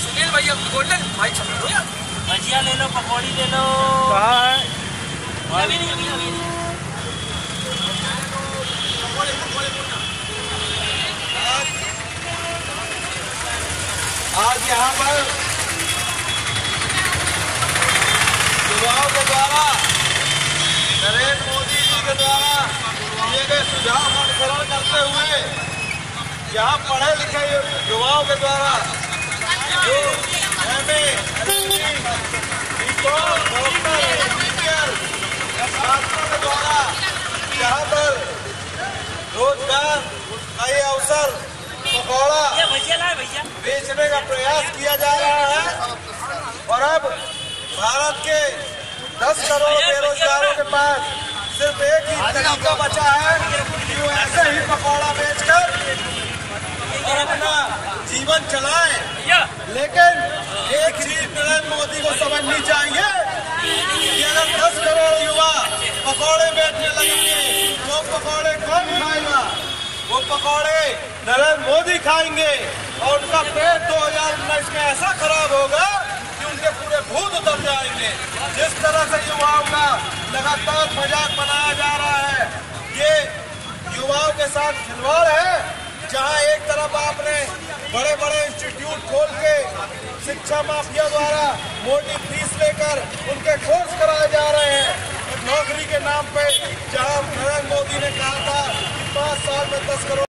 सुनील भैया गोल्डन भाई छपो यार, भजिया ले लो, पकौड़ी ले लो। कहाँ है? अभी नहीं, अभी नहीं। आज यहाँ पर युवाओं के द्वारा नरेंद्र मोदी जी के द्वारा दिए गए सुझाव का अनुसरण करते हुए यहाँ पढ़े लिखे युवाओं के द्वारा जो MA, BCom, डॉक्टर, इंजीनियर छात्रों के द्वारा यहाँ पर रोजगार नए अवसर पकौड़ा बेचने का प्रयास किया जा रहा है। और अब भारत के 10 करोड़ बेरोजगारों के पास सिर्फ एक ही तरीका बचा है कि वो ऐसे ही पकौड़ा बेचकर और अपना जीवन चलाएं। लेकिन एक चीज नरेंद्र मोदी को समझनी चाहिए कि अगर 10 करोड़ युवा पकौड़े बेचने लगेंगे तो पकौड़े कौन खाएगा? वो पकौड़े नरेंद्र मोदी खाएंगे और उनका पेट 2019 में ऐसा खराब होगा कि उनके पूरे भूत उतर जाएंगे। जिस तरह से युवाओं का लगातार मजाक बनाया जा रहा है, ये युवाओं के साथ खिलवाड़ है। जहां एक तरफ आपने बड़े बड़े इंस्टीट्यूट खोल के शिक्षा माफिया द्वारा मोटी फीस लेकर उनके कोर्स कराए जा रहे हैं नौकरी के नाम पे, जहां नरेंद्र मोदी ने कहा था कि 5 साल में 10 करोड़